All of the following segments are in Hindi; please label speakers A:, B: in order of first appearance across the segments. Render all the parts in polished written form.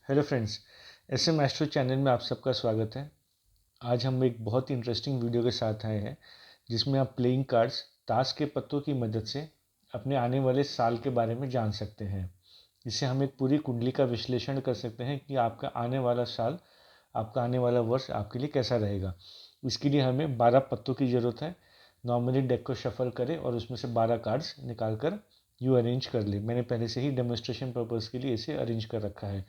A: Hello friends, SM astro channel में आप सबका स्वागत है। आज हम एक बहुत ही इंटरेस्टिंग वीडियो के साथ आए हैं जिसमें आप प्लेइंग कार्ड्स ताश के पत्तों की मदद से अपने आने वाले साल के बारे में जान सकते हैं। इससे हम एक पूरी कुंडली का विश्लेषण कर सकते हैं कि आपका आने वाला साल, आपका आने वाला वर्ष आपके लिए कैसा रहेगा। इसके लिए हमें 12 पत्तों की ज़रूरत है। नॉर्मली डेक को शफल करें और उसमें से 12 कार्ड्स निकाल कर यूँ अरेंज कर ले। मैंने पहले से ही डेमोन्स्ट्रेशन पर्पज़ के लिए इसे अरेंज कर रखा है।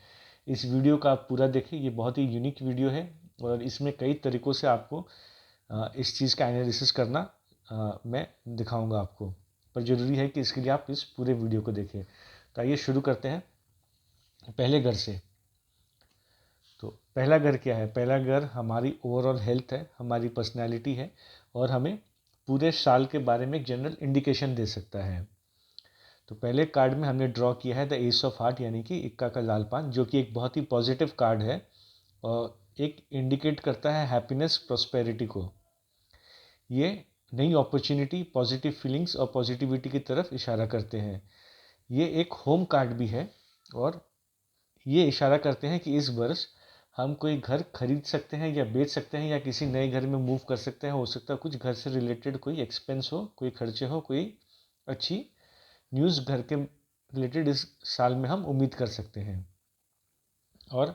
A: इस वीडियो का आप पूरा देखें, ये बहुत ही यूनिक वीडियो है और इसमें कई तरीक़ों से आपको इस चीज़ का एनालिसिस करना मैं दिखाऊंगा आपको। पर ज़रूरी है कि इसके लिए आप इस पूरे वीडियो को देखें। तो आइए शुरू करते हैं पहले घर से। तो पहला घर क्या है? पहला घर हमारी ओवरऑल हेल्थ है, हमारी पर्सनैलिटी है और हमें पूरे साल के बारे में एक जनरल इंडिकेशन दे सकता है। तो पहले कार्ड में हमने ड्रॉ किया है द एस ऑफ हार्ट, यानी कि इक्का का लाल पान, जो कि एक बहुत ही पॉजिटिव कार्ड है और एक इंडिकेट करता है हैप्पीनेस, प्रॉस्पेरिटी को। ये नई अपॉर्चुनिटी, पॉजिटिव फीलिंग्स और पॉजिटिविटी की तरफ इशारा करते हैं। ये एक होम कार्ड भी है और ये इशारा करते हैं कि इस वर्ष हम कोई घर खरीद सकते हैं या बेच सकते हैं या किसी नए घर में मूव कर सकते हैं। हो सकता है कुछ घर से रिलेटेड कोई एक्सपेंस हो, कोई खर्चे हो, कोई अच्छी न्यूज़ घर के रिलेटेड इस साल में हम उम्मीद कर सकते हैं। और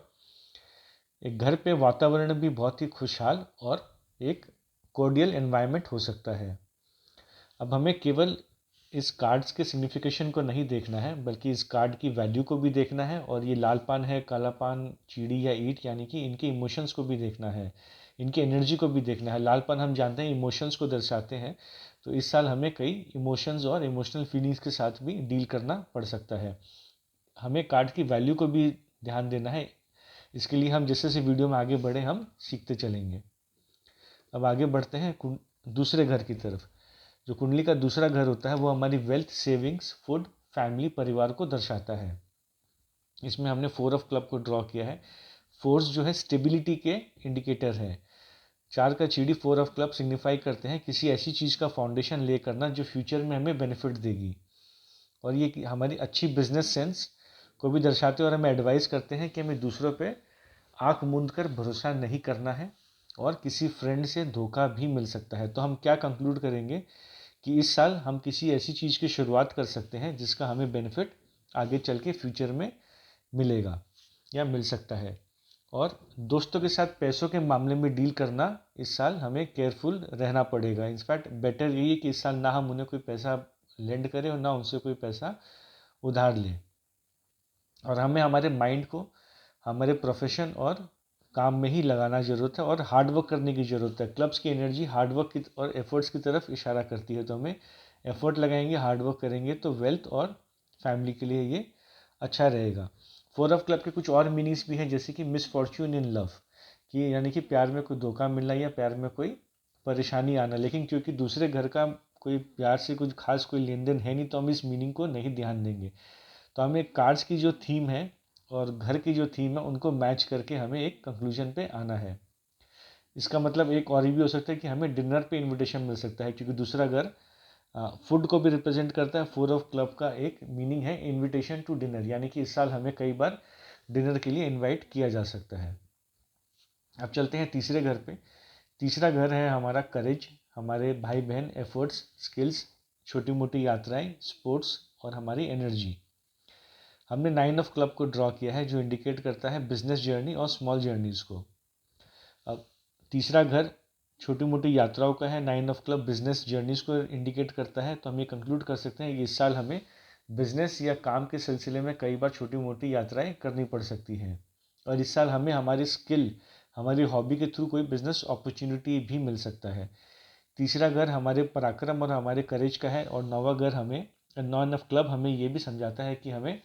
A: एक घर पे वातावरण भी बहुत ही खुशहाल और एक कोर्डियल एनवायरनमेंट हो सकता है। अब हमें केवल इस कार्ड्स के सिग्निफिकेशन को नहीं देखना है, बल्कि इस कार्ड की वैल्यू को भी देखना है। और ये लाल पान है, काला पान, चीड़ी या ईंट, यानी कि इनके इमोशंस को भी देखना है, इनकी एनर्जी को भी देखना है। लाल पान हम जानते हैं इमोशंस को दर्शाते हैं, तो इस साल हमें कई इमोशंस और इमोशनल फीलिंग्स के साथ भी डील करना पड़ सकता है। हमें कार्ड की वैल्यू को भी ध्यान देना है। इसके लिए हम जैसे जैसे वीडियो में आगे बढ़े हम सीखते चलेंगे। अब आगे बढ़ते हैं दूसरे घर की तरफ। जो कुंडली का दूसरा घर होता है वो हमारी वेल्थ, सेविंग्स, फूड, फैमिली, परिवार को दर्शाता है। इसमें हमने 4 ऑफ क्लब को ड्रॉ किया है। फोर्स जो है स्टेबिलिटी के इंडिकेटर है। 4 का चीड़ी 4 ऑफ क्लब सिग्निफाई करते हैं किसी ऐसी चीज़ का फाउंडेशन ले करना जो फ्यूचर में हमें बेनिफिट देगी। और ये हमारी अच्छी बिजनेस सेंस को भी दर्शाते हैं और हमें एडवाइस करते हैं कि हमें दूसरों पे आंख मूंद कर भरोसा नहीं करना है और किसी फ्रेंड से धोखा भी मिल सकता है। तो हम क्या कंक्लूड करेंगे कि इस साल हम किसी ऐसी चीज़ की शुरुआत कर सकते हैं जिसका हमें बेनिफिट आगे चल के फ्यूचर में मिलेगा या मिल सकता है। और दोस्तों के साथ पैसों के मामले में डील करना इस साल हमें केयरफुल रहना पड़ेगा। इनफैक्ट बेटर यही है कि इस साल ना हम उन्हें कोई पैसा लेंड करें और ना उनसे कोई पैसा उधार लें। और हमें हमारे माइंड को हमारे प्रोफेशन और काम में ही लगाना ज़रूरत है और हार्ड वर्क करने की ज़रूरत है। क्लब्स की एनर्जी हार्ड वर्क की और एफर्ट्स की तरफ इशारा करती है, तो हमें एफर्ट लगाएंगे, हार्ड वर्क करेंगे तो वेल्थ और फैमिली के लिए ये अच्छा रहेगा। 4 ऑफ क्लब के कुछ और मीनिंग्स भी हैं, जैसे कि मिसफॉर्च्यून इन लव, कि यानी कि प्यार में कोई धोखा मिलना या प्यार में कोई परेशानी आना। लेकिन क्योंकि दूसरे घर का कोई प्यार से कुछ खास कोई लेन देन है नहीं, तो हम इस मीनिंग को नहीं ध्यान देंगे। तो हमें कार्ड्स की जो थीम है और घर की जो थीम है उनको मैच करके हमें एक कंक्लूजन पे आना है। इसका मतलब एक और भी हो सकता है कि हमें डिनर पे इनविटेशन मिल सकता है, क्योंकि दूसरा घर फूड को भी रिप्रेजेंट करता है। 4 ऑफ क्लब का एक मीनिंग है इनविटेशन टू डिनर, यानी कि इस साल हमें कई बार डिनर के लिए इनवाइट किया जा सकता है। अब चलते हैं तीसरे घर पे। तीसरा घर है हमारा करेज, हमारे भाई बहन, एफर्ट्स, स्किल्स, छोटी मोटी यात्राएं, स्पोर्ट्स और हमारी एनर्जी। हमने 9 ऑफ क्लब को ड्रॉ किया है जो इंडिकेट करता है बिजनेस जर्नी और स्मॉल जर्नीज़ को। अब तीसरा घर छोटी मोटी यात्राओं का है, 9 ऑफ क्लब बिजनेस जर्नीज़ को इंडिकेट करता है। तो हम ये कंक्लूड कर सकते हैं कि इस साल हमें बिजनेस या काम के सिलसिले में कई बार छोटी मोटी यात्राएं करनी पड़ सकती हैं। और इस साल हमें हमारी स्किल, हमारी हॉबी के थ्रू कोई बिजनेस अपॉर्चुनिटी भी मिल सकता है। तीसरा घर हमारे पराक्रम और हमारे करेज का है और 9वां घर हमें, 9 ऑफ क्लब हमें ये भी समझाता है कि हमें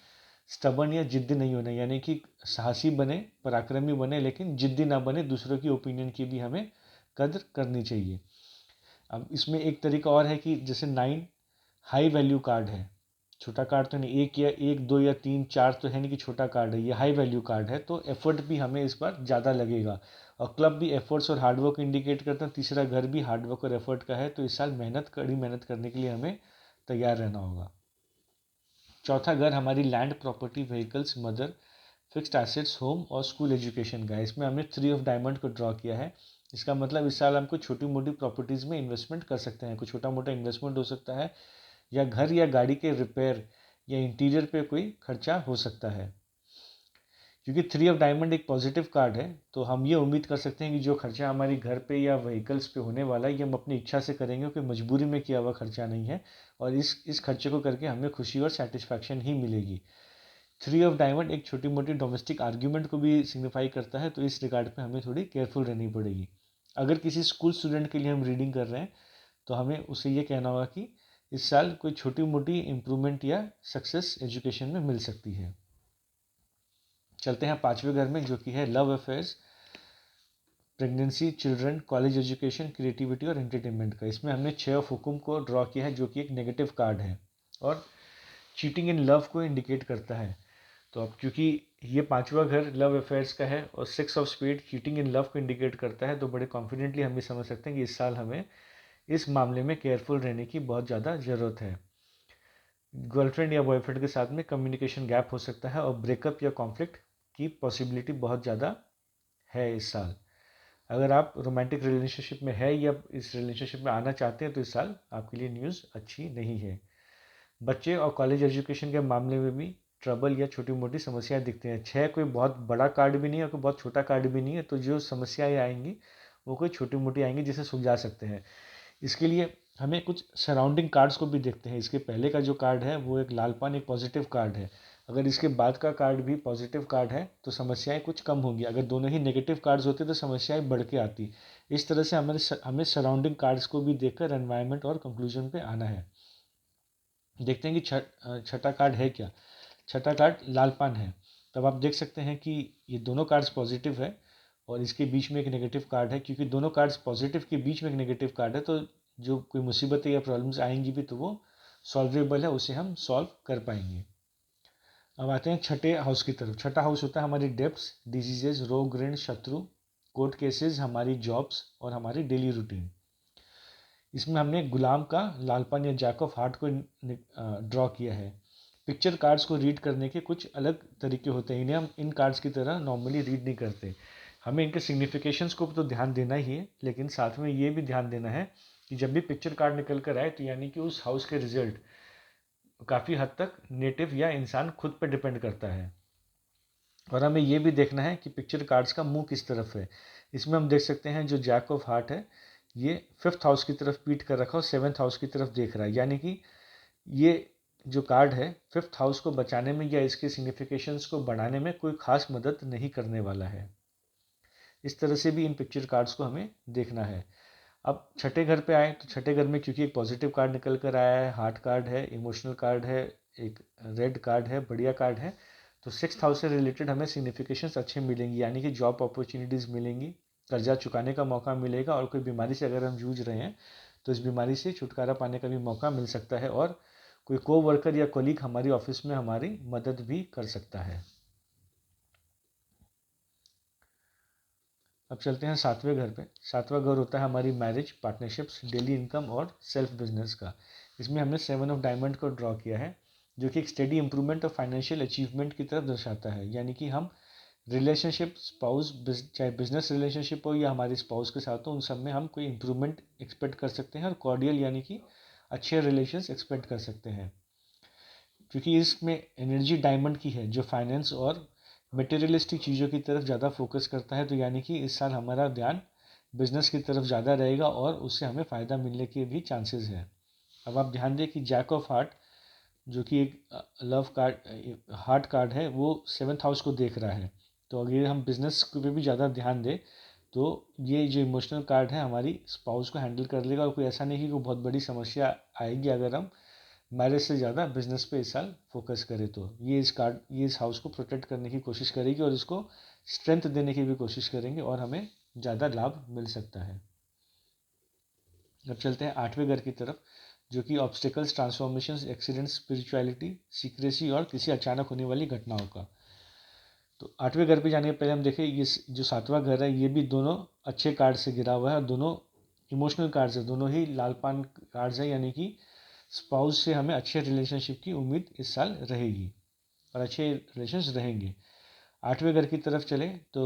A: स्टबर्न या जिद्दी नहीं होना, यानी कि साहसी बने, पराक्रमी बने, लेकिन जिद्दी ना बने। दूसरों की ओपिनियन की भी हमें कदर करनी चाहिए। अब इसमें एक तरीका और है कि जैसे 9 हाई वैल्यू कार्ड है, छोटा कार्ड तो नहीं, एक दो या तीन चार तो है नहीं कि छोटा कार्ड है, ये हाई वैल्यू कार्ड है, तो एफर्ट भी हमें इस बार ज़्यादा लगेगा। और क्लब भी एफर्ट्स और हार्डवर्क इंडिकेट करता है। तीसरा घर भी हार्डवर्क और एफर्ट का है, तो इस साल कड़ी मेहनत करने के लिए हमें तैयार रहना होगा। चौथा घर हमारी land, property, vehicles, mother, fixed assets, home और स्कूल एजुकेशन का है। इसमें हमने 3 ऑफ डायमंड को ड्रॉ किया है। इसका मतलब इस साल हम कुछ छोटी मोटी प्रॉपर्टीज़ में इन्वेस्टमेंट कर सकते हैं। कुछ छोटा मोटा इन्वेस्टमेंट हो सकता है, या घर या गाड़ी के रिपेयर या इंटीरियर पे कोई खर्चा हो सकता है। क्योंकि 3 ऑफ डायमंड एक पॉजिटिव कार्ड है, तो हम ये उम्मीद कर सकते हैं कि जो खर्चा हमारी घर पे या व्हीकल्स पे होने वाला है, ये हम अपनी इच्छा से करेंगे, क्योंकि मजबूरी में किया हुआ खर्चा नहीं है, और इस खर्चे को करके हमें खुशी और सेटिस्फैक्शन ही मिलेगी। 3 ऑफ डायमंड एक छोटी मोटी डोमेस्टिक आर्ग्यूमेंट को भी सिग्निफाई करता है, तो इस रिगार्ड पे हमें थोड़ी केयरफुल रहनी पड़ेगी। अगर किसी स्कूल स्टूडेंट के लिए हम रीडिंग कर रहे हैं, तो हमें उसे ये कहना होगा कि इस साल कोई छोटी मोटी इम्प्रूवमेंट या सक्सेस एजुकेशन में मिल सकती है। चलते हैं 5वें घर में, जो कि है love affairs, pregnancy, children, college education, creativity और एंटरटेनमेंट का। इसमें हमने 6 ऑफ हुकुम को ड्रॉ किया है, जो कि एक नेगेटिव कार्ड है और चीटिंग इन लव को इंडिकेट करता है। तो अब क्योंकि ये 5वां घर लव अफेयर्स का है और 6 of spade cheating in love को इंडिकेट करता है, तो बड़े कॉन्फिडेंटली हम भी समझ सकते हैं कि इस साल हमें इस मामले में केयरफुल रहने की बहुत ज़्यादा ज़रूरत है। गर्लफ्रेंड या बॉयफ्रेंड के साथ में कम्युनिकेशन गैप हो सकता है और ब्रेकअप या कॉन्फ्लिक्ट की पॉसिबिलिटी बहुत ज़्यादा है इस साल। अगर आप रोमांटिक रिलेशनशिप में है या इस रिलेशनशिप में आना चाहते हैं, तो इस साल आपके लिए न्यूज़ अच्छी नहीं है। बच्चे और कॉलेज एजुकेशन के मामले में भी ट्रबल या छोटी मोटी समस्याएं दिखते हैं। 6 कोई बहुत बड़ा कार्ड भी नहीं है और कोई बहुत छोटा कार्ड भी नहीं है, तो जो समस्याएं आएंगी वो कोई छोटी मोटी आएंगी जिसे सुलझा सकते हैं। इसके लिए हमें कुछ सराउंडिंग कार्ड्स को भी देखते हैं। इसके पहले का जो कार्ड है वो एक लाल पान, एक पॉजिटिव कार्ड है। अगर इसके बाद का कार्ड भी पॉजिटिव कार्ड है, तो समस्याएं कुछ कम होंगी। अगर दोनों ही नेगेटिव कार्ड्स होते तो समस्याएं बढ़ के आती। इस तरह से हमें सराउंडिंग कार्ड्स को भी देखकर एनवायरनमेंट और कंक्लूजन पे आना है। देखते हैं कि छठा कार्ड है क्या। छठा कार्ड लाल पान है। तब आप देख सकते हैं कि ये दोनों कार्ड्स पॉजिटिव है और इसके बीच में एक नेगेटिव कार्ड है। क्योंकि दोनों कार्ड्स पॉजिटिव के बीच में एक नेगेटिव कार्ड है, तो जो कोई मुसीबतें या प्रॉब्लम्स आएंगी भी तो वो सॉल्वेबल है, उसे हम सॉल्व कर पाएंगे। अब आते हैं छठे हाउस की तरफ। छठा हाउस होता है हमारी डेब्ट्स, डिजीजेज, रोग, ऋण, शत्रु, कोर्ट केसेस, हमारी जॉब्स और हमारी डेली रूटीन। इसमें हमने गुलाम का लालपान या जैक ऑफ हार्ट को ड्रॉ किया है। पिक्चर कार्ड्स को रीड करने के कुछ अलग तरीके होते हैं, इन्हें हम इन कार्ड्स की तरह नॉर्मली रीड नहीं करते। हमें इनके सिग्निफिकेशंस को तो ध्यान देना ही है, लेकिन साथ में ये भी ध्यान देना है कि जब भी पिक्चर कार्ड निकल कर आए, तो यानी कि उस हाउस के रिजल्ट काफ़ी हद तक नेटिव या इंसान खुद पर डिपेंड करता है। और हमें ये भी देखना है कि पिक्चर कार्ड्स का मुंह किस तरफ है। इसमें हम देख सकते हैं जो जैक ऑफ हार्ट है, ये 5th हाउस की तरफ पीट कर रखा और 7th हाउस की तरफ देख रहा है। यानी कि ये जो कार्ड है 5th हाउस को बचाने में या इसके सिग्निफिकेशंस को बढ़ाने में कोई खास मदद नहीं करने वाला है। इस तरह से भी इन पिक्चर कार्ड्स को हमें देखना है। अब छठे घर पे आए, तो छठे घर में क्योंकि एक पॉजिटिव कार्ड निकल कर आया है, हार्ट कार्ड है, इमोशनल कार्ड है, एक रेड कार्ड है, बढ़िया कार्ड है, तो 6th हाउस से रिलेटेड हमें सिग्निफिकेशंस अच्छे मिलेंगी। यानी कि जॉब अपॉर्चुनिटीज़ मिलेंगी, कर्जा चुकाने का मौका मिलेगा, और कोई बीमारी से अगर हम जूझ रहे हैं तो इस बीमारी से छुटकारा पाने का भी मौका मिल सकता है, और कोई को वर्कर या कोलीग हमारी ऑफिस में हमारी मदद भी कर सकता है। अब चलते हैं 7वें घर पे। 7वां घर होता है हमारी मैरिज, पार्टनरशिप्स, डेली इनकम और सेल्फ बिजनेस का। इसमें हमने 7 ऑफ डायमंड को ड्रॉ किया है, जो कि एक स्टडी इंप्रूवमेंट और फाइनेंशियल अचीवमेंट की तरफ दर्शाता है। यानी कि हम रिलेशनशिप, स्पाउस, चाहे बिजनेस रिलेशनशिप हो या हमारे स्पाउस के साथ हो, उन सब में हम कोई इंप्रूवमेंट एक्सपेक्ट कर सकते हैं और कॉर्डियल यानी कि अच्छे रिलेशंस एक्सपेक्ट कर सकते हैं। क्योंकि इसमें एनर्जी डायमंड की है, जो फाइनेंस और मटेरियलिस्टिक चीज़ों की तरफ ज़्यादा फोकस करता है, तो यानी कि इस साल हमारा ध्यान बिजनेस की तरफ ज़्यादा रहेगा और उससे हमें फ़ायदा मिलने के भी चांसेस हैं। अब आप ध्यान दें कि जैक ऑफ हार्ट, जो कि एक लव कार्ड, हार्ट कार्ड है, वो 7th हाउस को देख रहा है। तो अगर हम बिजनेस पे भी ज़्यादा ध्यान दें, तो ये जो इमोशनल कार्ड है हमारी स्पाउस को हैंडल कर लेगा, और कोई ऐसा नहीं कि कोई बहुत बड़ी समस्या आएगी अगर हम मैरिज से ज़्यादा बिजनेस पे इस साल फोकस करें। तो ये इस हाउस को प्रोटेक्ट करने की कोशिश करेगी और इसको स्ट्रेंथ देने की भी कोशिश करेंगे, और हमें ज़्यादा लाभ मिल सकता है। अब चलते हैं 8वें घर की तरफ, जो कि obstacles, transformation, accident, spirituality, secrecy और किसी अचानक होने वाली घटनाओं का। तो 8वें घर पे जाने के पहले हम देखें, ये जो 7वां घर है, ये भी दोनों अच्छे कार्ड से घिरा हुआ है और दोनों इमोशनल कार्ड्स है, दोनों ही लाल पान कार्ड्स है। यानी कि स्पाउस से हमें अच्छे रिलेशनशिप की उम्मीद इस साल रहेगी और अच्छे रिलेशंस रहेंगे। 8वें घर की तरफ चले तो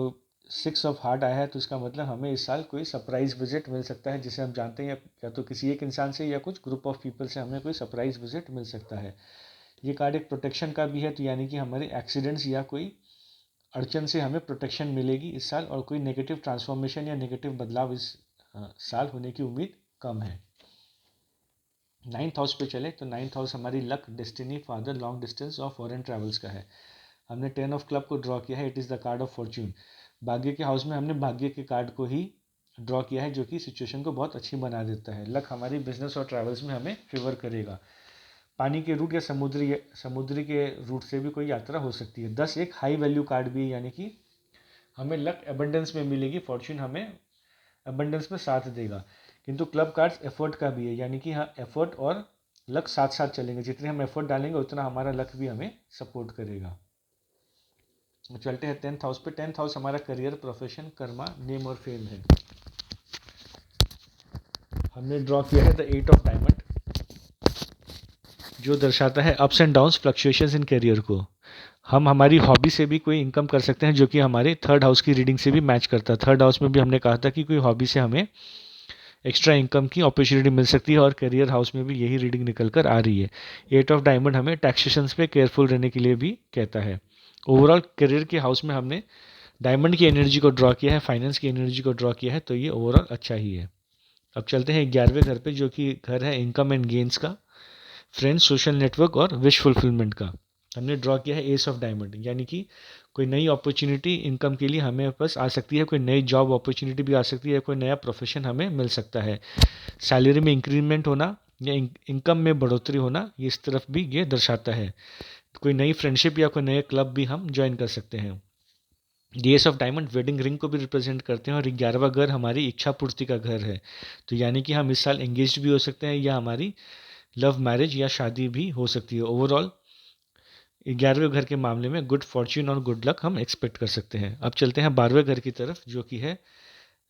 A: 6 ऑफ हार्ट आया है, तो इसका मतलब हमें इस साल कोई सरप्राइज विजिट मिल सकता है, जिसे हम जानते हैं या तो किसी एक इंसान से या कुछ ग्रुप ऑफ पीपल से हमें कोई सरप्राइज विजिट मिल सकता है। ये कार्ड एक प्रोटेक्शन का भी है, तो यानी कि हमारे एक्सीडेंट्स या कोई अड़चन से हमें प्रोटेक्शन मिलेगी इस साल, और कोई नेगेटिव ट्रांसफॉर्मेशन या नेगेटिव बदलाव इस साल होने की उम्मीद कम है। 9th हाउस पे चले तो 9th हाउस हमारी luck, destiny, father, long distance और फॉरेन ट्रैवल्स का है। हमने 10 ऑफ क्लब को ड्रॉ किया है, it is the card of Fortune. भाग्य के हाउस में हमने भाग्य के कार्ड को ही ड्रॉ किया है, जो कि सिचुएशन को बहुत अच्छी बना देता है। लक हमारी बिजनेस और ट्रैवल्स में हमें फेवर करेगा। पानी के रूट या समुद्री के रूट से भी कोई यात्रा हो सकती है। 10 एक हाई वैल्यू कार्ड भी है, यानी कि हमें लक एबंडेंस में मिलेगी, फॉर्च्यून हमें एबंडेंस में साथ देगा। किंतु क्लब कार्ड्स एफर्ट का भी है, यानी कि हाँ एफर्ट और लक साथ साथ चलेंगे, जितने हम एफर्ट डालेंगे उतना हमारा लक भी हमें सपोर्ट करेगा। चलते हैं 10th हाउस पे। 10th हाउस हमारा करियर, प्रोफेशन, कर्मा, नेम और फेम है। हमने ड्रॉ किया है द 8 ऑफ डायमंड, जो दर्शाता है ups and downs, fluctuations in career को। हम हमारी हॉबी से भी कोई इनकम कर सकते हैं, जो कि हमारे 3rd हाउस की रीडिंग से भी मैच करता है। 3rd हाउस में भी हमने कहा था कि कोई हॉबी से हमें एक्स्ट्रा इनकम की अपॉर्चुनिटी मिल सकती है, और करियर हाउस में भी यही रीडिंग निकल कर आ रही है। 8 ऑफ डायमंड हमें टैक्सेशंस पे केयरफुल रहने के लिए भी कहता है। ओवरऑल करियर के हाउस में हमने डायमंड की एनर्जी को ड्रॉ किया है, फाइनेंस की एनर्जी को ड्रॉ किया है, तो ये ओवरऑल अच्छा ही है। अब चलते हैं 11वें घर पे, जो कि घर है इनकम एंड गेन्स का, फ्रेंड्स, सोशल नेटवर्क और विश फुलफिलमेंट का। हमने ड्रॉ किया है एस ऑफ डायमंड, यानी कि कोई नई अपॉर्चुनिटी इनकम के लिए हमें पास आ सकती है, कोई नई जॉब अपॉर्चुनिटी भी आ सकती है, कोई नया प्रोफेशन हमें मिल सकता है। सैलरी में इंक्रीमेंट होना या इनकम में बढ़ोतरी होना, ये इस तरफ भी ये दर्शाता है। कोई नई फ्रेंडशिप या कोई नए क्लब भी हम ज्वाइन कर सकते हैं। S of diamond wedding ring को भी रिप्रेजेंट करते हैं, और 11वां घर हमारी इच्छा पूर्ति का घर है, तो यानी कि हम इस साल एंगेज भी हो सकते हैं या हमारी लव मैरिज या शादी भी हो सकती है। ओवरऑल 11वें घर के मामले में गुड फॉर्च्यून और गुड लक हम एक्सपेक्ट कर सकते हैं। अब चलते हैं 12वें घर की तरफ, जो कि है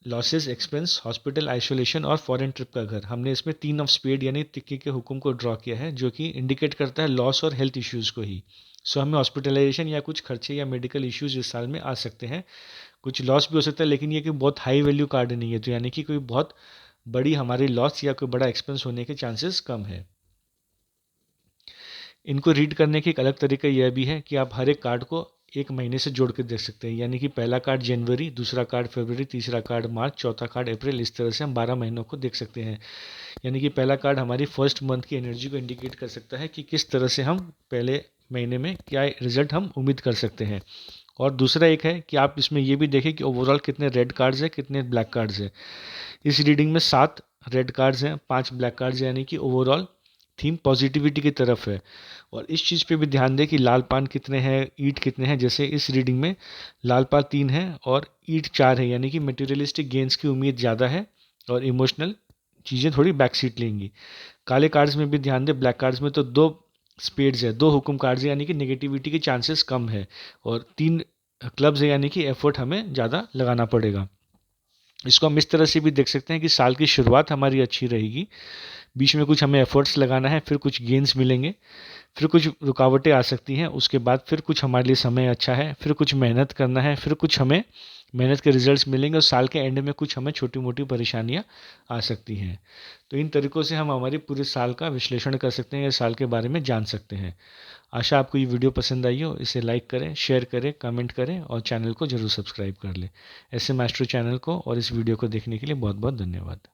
A: लॉसेस, एक्सपेंस, हॉस्पिटल, आइसोलेशन और फॉरेन ट्रिप का घर। हमने इसमें 3 ऑफ स्पेड यानी तिक्के के हुक्म को ड्रॉ किया है, जो कि इंडिकेट करता है लॉस और हेल्थ इश्यूज़ को ही। सो हमें हॉस्पिटलाइजेशन या कुछ खर्चे या मेडिकल इश्यूज़ इस साल में आ सकते हैं। कुछ लॉस भी हो सकता है, लेकिन ये कि बहुत हाई वैल्यू कार्ड नहीं है, तो यानी कि कोई बहुत बड़ी हमारी लॉस या कोई बड़ा एक्सपेंस होने के चांसेस कम है। इनको रीड करने की एक अलग तरीका यह भी है कि आप हर एक कार्ड को एक महीने से जोड़ के देख सकते हैं, यानी कि पहला कार्ड जनवरी, दूसरा कार्ड फरवरी, तीसरा कार्ड मार्च, चौथा कार्ड अप्रैल। इस तरह से हम 12 महीनों को देख सकते हैं। यानी कि पहला कार्ड हमारी फर्स्ट मंथ की एनर्जी को इंडिकेट कर सकता है कि किस तरह से हम पहले महीने में क्या रिजल्ट हम उम्मीद कर सकते हैं। और दूसरा एक है कि आप इसमें ये भी देखें कि ओवरऑल कितने रेड कार्ड्स हैं, कितने ब्लैक कार्ड्स हैं। इस रीडिंग में 7 रेड कार्ड्स हैं, 5 ब्लैक कार्ड्स, यानी कि ओवरऑल थीम पॉजिटिविटी की तरफ है। और इस चीज़ पे भी ध्यान दें कि लाल पान कितने हैं, ईंट कितने हैं। जैसे इस रीडिंग में लाल पान 3 है और ईंट 4 है, यानी कि मटेरियलिस्टिक गेंस की उम्मीद ज़्यादा है और इमोशनल चीज़ें थोड़ी बैक सीट लेंगी। काले कार्ड्स में भी ध्यान दें, ब्लैक कार्ड्स में तो 2 स्पेड्स है, 2 हुक्म कार्ड्स है, यानी कि नेगेटिविटी के चांसेस कम है, और 3 क्लब्स है, यानी कि एफर्ट हमें ज़्यादा लगाना पड़ेगा। इसको हम इस तरह से भी देख सकते हैं कि साल की शुरुआत हमारी अच्छी रहेगी, बीच में कुछ हमें एफर्ट्स लगाना है, फिर कुछ गेंस मिलेंगे, फिर कुछ रुकावटें आ सकती हैं, उसके बाद फिर कुछ हमारे लिए समय अच्छा है, फिर कुछ मेहनत करना है, फिर कुछ हमें मेहनत के रिजल्ट्स मिलेंगे, और साल के एंड में कुछ हमें छोटी मोटी परेशानियां आ सकती हैं। तो इन तरीक़ों से हम हमारी पूरे साल का विश्लेषण कर सकते हैं या साल के बारे में जान सकते हैं। आशा आपको ये वीडियो पसंद आई हो। इसे लाइक करें, शेयर करें, कमेंट करें और चैनल को ज़रूर सब्सक्राइब कर लें। SM एस्ट्रो चैनल को और इस वीडियो को देखने के लिए बहुत बहुत धन्यवाद।